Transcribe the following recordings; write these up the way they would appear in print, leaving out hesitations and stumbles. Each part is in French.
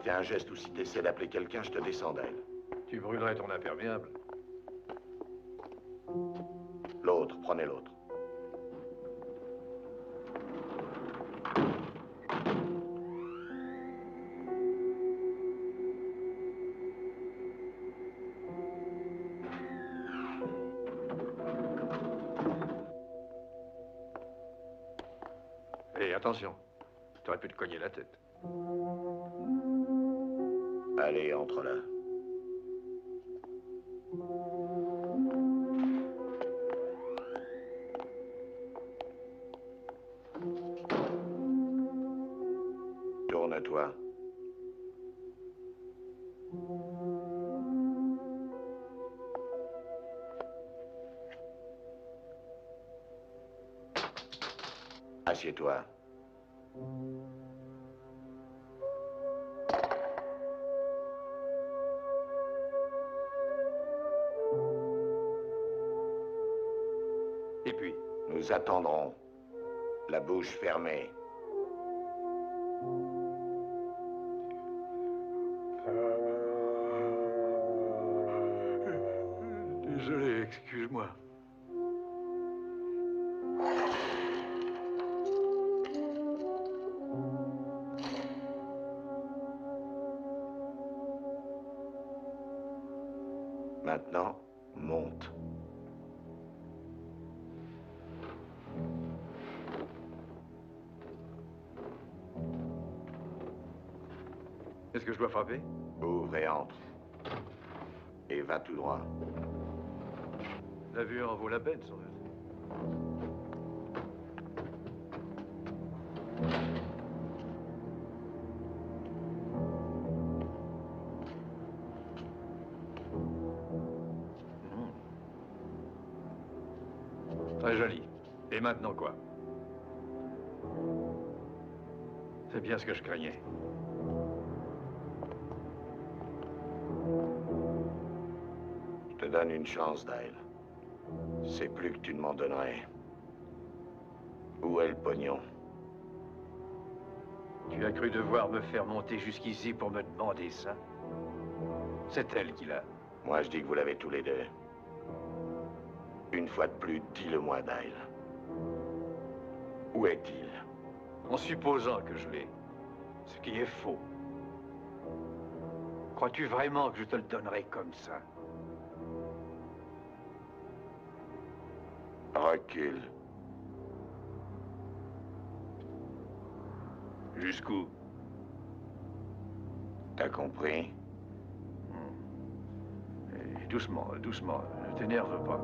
tu fais un geste ou si tu essaies d'appeler quelqu'un, je te descends d'elle. Tu brûlerais ton imperméable. L'autre, prenez l'autre. Et attention, tu aurais pu te cogner la tête. Allez, entre là. Tourne-toi. Assieds-toi. Et puis? Nous attendrons. La bouche fermée. Désolé, excuse-moi. Maintenant, monte. Est-ce que je dois frapper? Ouvre et entre. Et va tout droit. La vue en vaut la peine, sans doute. Très joli. Et maintenant quoi? C'est bien ce que je craignais. Je te donne une chance, Dyle. C'est plus que tu ne m'en donnerais. Où est le pognon? Tu as cru devoir me faire monter jusqu'ici pour me demander ça? C'est elle qui l'a. Moi, je dis que vous l'avez tous les deux. Une fois de plus, dis-le-moi, Dyle. Où est-il? En supposant que je l'ai. Ce qui est faux. Crois-tu vraiment que je te le donnerai comme ça? Recule. Jusqu'où? T'as compris? Et doucement, doucement. Ne t'énerve pas.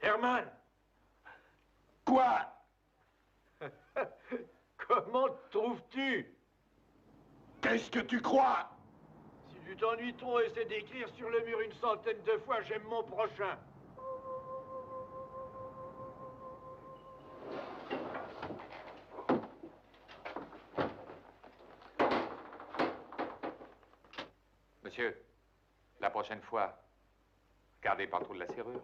Herman! Quoi? Comment te trouves-tu? T'es Qu'est-ce que tu crois? Si tu t'ennuies trop, essaie d'écrire sur le mur une centaine de fois « J'aime mon prochain ». Monsieur, la prochaine fois, gardez pas trop de la serrure.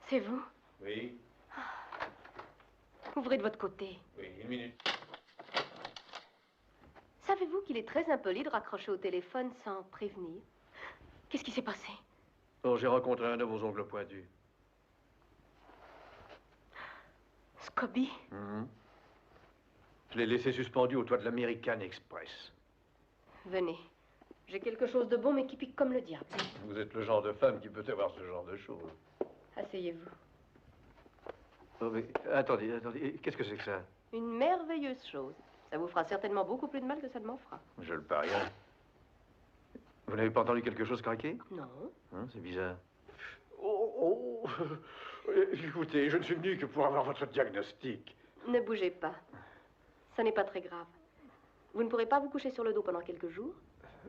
C'est vous? Oui, Ouvrez de votre côté. oui, une minute. Savez-vous qu'il est très impoli de raccrocher au téléphone sans prévenir? Qu'est-ce qui s'est passé? Oh, j'ai rencontré un de vos ongles pointus. Scobie? Je l'ai laissé suspendu au toit de l'American Express. Venez. J'ai quelque chose de bon, mais qui pique comme le diable. Vous êtes le genre de femme qui peut avoir ce genre de choses. Asseyez-vous. Oh, mais attendez, qu'est-ce que c'est que ça? Une merveilleuse chose. Ça vous fera certainement beaucoup plus de mal que ça ne m'en fera. Je le parie. Vous n'avez pas entendu quelque chose craquer? Non. Hein, c'est bizarre. Oh, écoutez, je ne suis venu que pour avoir votre diagnostic. Ne bougez pas. Ça n'est pas très grave. Vous ne pourrez pas vous coucher sur le dos pendant quelques jours,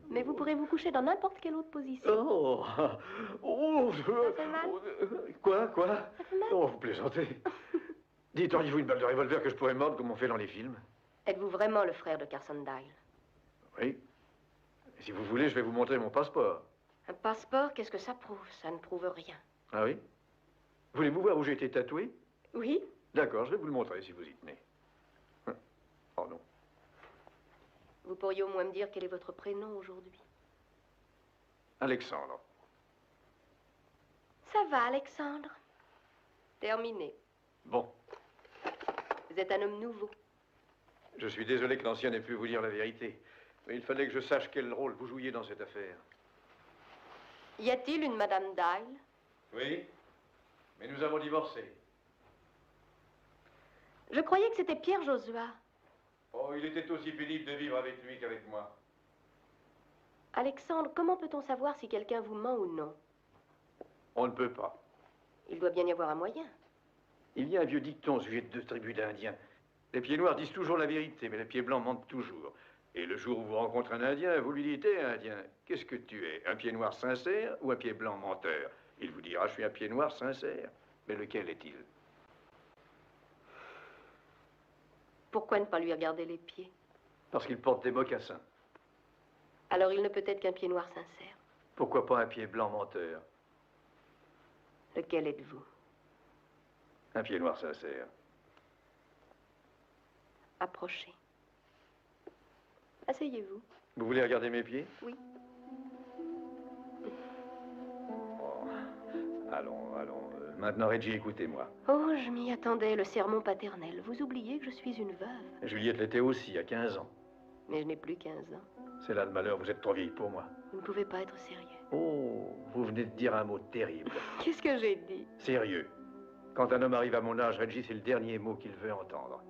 mais vous pourrez vous coucher dans n'importe quelle autre position. Ça fait mal? Quoi? Ça fait mal? Oh, vous plaisantez. Dites, auriez-vous une balle de revolver que je pourrais mordre comme on fait dans les films? Êtes-vous vraiment le frère de Carson Dyle? Oui. Si vous voulez, je vais vous montrer mon passeport. Un passeport, qu'est-ce que ça prouve? Ça ne prouve rien. Ah oui? Voulez-vous voir où j'ai été tatoué? Oui? D'accord, je vais vous le montrer si vous y tenez. Oh non. Vous pourriez au moins me dire quel est votre prénom aujourd'hui? Alexandre. Ça va, Alexandre. Terminé. Bon. Vous êtes un homme nouveau. Je suis désolé que l'ancien n'ait pu vous dire la vérité. Mais il fallait que je sache quel rôle vous jouiez dans cette affaire. Y a-t-il une Madame Dyle? Oui. Mais nous avons divorcé. Je croyais que c'était Pierre Josua. Oh, il était aussi pénible de vivre avec lui qu'avec moi. Alexandre, comment peut-on savoir si quelqu'un vous ment ou non? On ne peut pas. Il doit bien y avoir un moyen. Il y a un vieux dicton au sujet de deux tribus d'Indiens. Les pieds noirs disent toujours la vérité, mais les pieds blancs mentent toujours. Et le jour où vous rencontrez un Indien, vous lui dites, hé, Indien, qu'est-ce que tu es? Un pied noir sincère ou un pied blanc menteur? Il vous dira, je suis un pied noir sincère. Mais lequel est-il? Pourquoi ne pas lui regarder les pieds? Parce qu'il porte des mocassins. Alors il ne peut être qu'un pied noir sincère. Pourquoi pas un pied blanc menteur? Lequel êtes-vous? Un pied noir sincère. Approchez. Asseyez-vous. Vous voulez regarder mes pieds? Oui. Oh, allons. Maintenant, Reggie, écoutez-moi. Oh, je m'y attendais, le sermon paternel. Vous oubliez que je suis une veuve. Juliette l'était aussi, à 15 ans. Mais je n'ai plus 15 ans. C'est là le malheur, vous êtes trop vieille pour moi. Vous ne pouvez pas être sérieux. Oh, vous venez de dire un mot terrible. Qu'est-ce que j'ai dit? Sérieux. Quand un homme arrive à mon âge, Reggie, c'est le dernier mot qu'il veut entendre.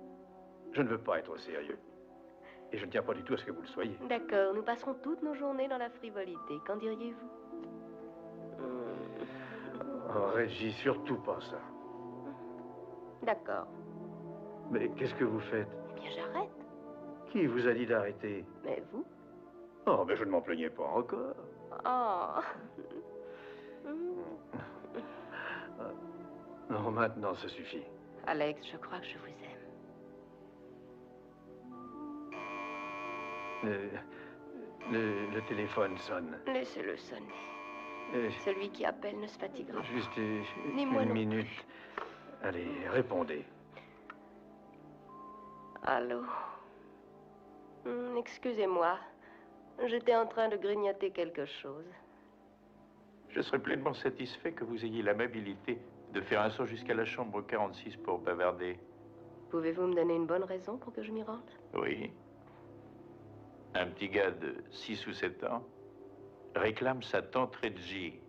Je ne veux pas être sérieux. Et je ne tiens pas du tout à ce que vous le soyez. D'accord, nous passerons toutes nos journées dans la frivolité. Qu'en diriez-vous? Oh, Reggie, surtout pas ça. D'accord. Mais qu'est-ce que vous faites? Eh bien, j'arrête. Qui vous a dit d'arrêter? Mais vous? Oh, mais je ne m'en plaignais pas encore. Oh. Non, maintenant, ça suffit. Alex, je crois que je vous aime. Le téléphone sonne. Laissez-le sonner. Celui qui appelle ne se fatiguera pas. Juste Ni moi une non minute. Allez, répondez. Allô? Excusez-moi. J'étais en train de grignoter quelque chose. Je serais pleinement satisfait que vous ayez l'amabilité de faire un saut jusqu'à la chambre 46 pour bavarder. Pouvez-vous me donner une bonne raison pour que je m'y rende? Oui. Un petit gars de 6 ou 7 ans réclame sa tante Reggie.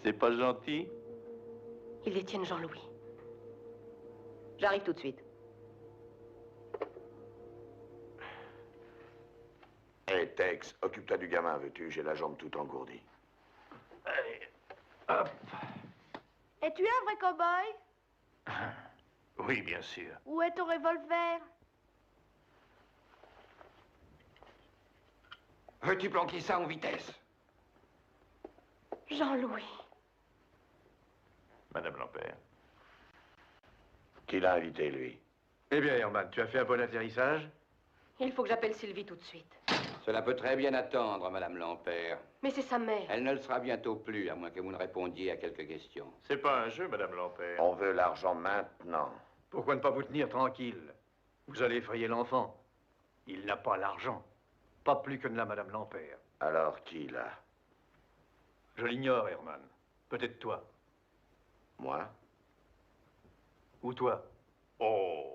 C'est pas gentil? Ils détiennent Jean-Louis. J'arrive tout de suite. Hé, Tex, occupe-toi du gamin, veux-tu? J'ai la jambe toute engourdie. Allez, hop. Es-tu un vrai cow-boy? Oui, bien sûr. Où est ton revolver? Veux-tu planquer ça en vitesse? Jean-Louis. Madame Lampert. Qui l'a invité, lui? Eh bien, Herman, tu as fait un bon atterrissage? Il faut que j'appelle Sylvie tout de suite. Cela peut très bien attendre, Madame Lampert. Mais c'est sa mère. Elle ne le sera bientôt plus, à moins que vous ne répondiez à quelques questions. C'est pas un jeu, Madame Lampert. On veut l'argent maintenant. Pourquoi ne pas vous tenir tranquille? Vous allez effrayer l'enfant. Il n'a pas l'argent. Pas plus que ne l'a Madame Lampert. Alors, qui, là? Je l'ignore, Herman. Peut-être toi. Moi? Ou toi. Oh,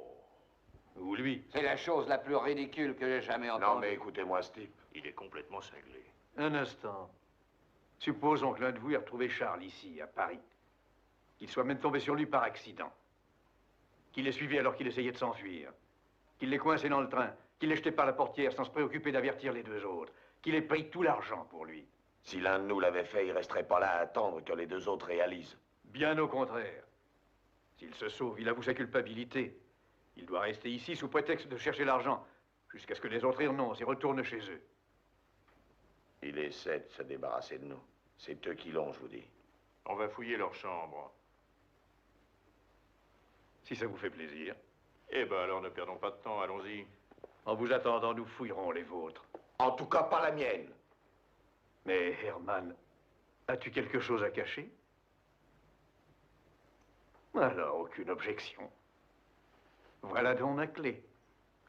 Ou lui. C'est la chose la plus ridicule que j'ai jamais entendue. Non, mais écoutez-moi, ce type. il est complètement cinglé. Un instant. Supposons que l'un de vous ait retrouvé Charles ici, à Paris. Qu'il soit même tombé sur lui par accident. Qu'il l'ait suivi alors qu'il essayait de s'enfuir. Qu'il l'ait coincé dans le train. Qu'il l'ait jeté par la portière sans se préoccuper d'avertir les deux autres. Qu'il ait pris tout l'argent pour lui. Si l'un de nous l'avait fait, il resterait pas là à attendre que les deux autres réalisent. Bien au contraire. S'il se sauve, il avoue sa culpabilité. Il doit rester ici sous prétexte de chercher l'argent, jusqu'à ce que les autres y renoncent et retournent chez eux. Il essaie de se débarrasser de nous. C'est eux qui l'ont, je vous dis. On va fouiller leur chambre. Si ça vous fait plaisir. Eh ben alors ne perdons pas de temps, allons-y. En vous attendant, nous fouillerons les vôtres. En tout cas, pas la mienne. Mais, Herman, as-tu quelque chose à cacher? Alors, aucune objection. Voilà donc ma clé.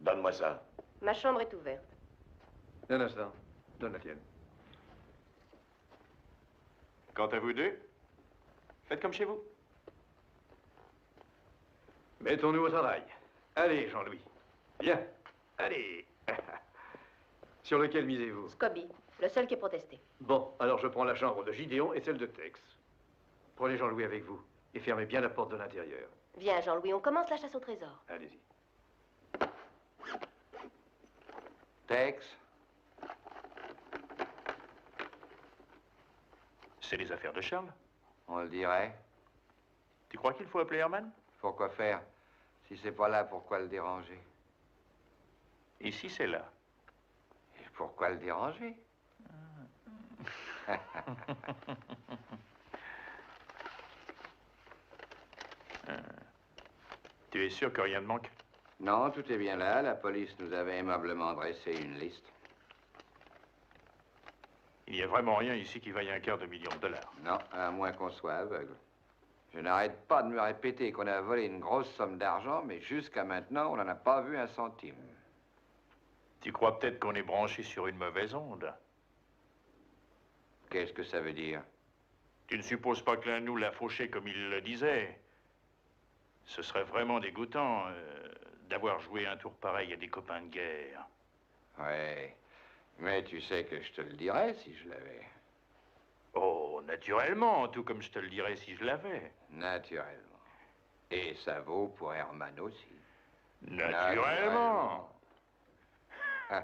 Donne-moi ça. Ma chambre est ouverte. Un instant. Donne la tienne. Quant à vous deux, faites comme chez vous. Mettons-nous au travail. Allez, Jean-Louis. Viens. Allez. Sur lequel misez-vous? Scobie, le seul qui ait protesté. Bon, alors je prends la chambre de Gideon et celle de Tex. Prenez Jean-Louis avec vous et fermez bien la porte de l'intérieur. Viens, Jean-Louis, on commence la chasse au trésor. Allez-y. Tex, C'est les affaires de Charles. on le dirait. Tu crois qu'il faut appeler Herman? Pourquoi faire? Si c'est pas là, pourquoi le déranger? Ici, c'est là. Et pourquoi le déranger? Tu es sûr que rien ne manque? Non, tout est bien là. La police nous avait aimablement dressé une liste. Il n'y a vraiment rien ici qui vaille $250 000. Non, à moins qu'on soit aveugle. Je n'arrête pas de me répéter qu'on a volé une grosse somme d'argent, mais jusqu'à maintenant, on n'en a pas vu un centime. Tu crois peut-être qu'on est branché sur une mauvaise onde? Qu'est-ce que ça veut dire? Tu ne supposes pas que l'un de nous l'a fauché comme il le disait? Ce serait vraiment dégoûtant d'avoir joué un tour pareil à des copains de guerre. Ouais, mais tu sais que je te le dirais si je l'avais. Oh, naturellement, tout comme je te le dirais si je l'avais. Naturellement. Et ça vaut pour Herman aussi. Naturellement.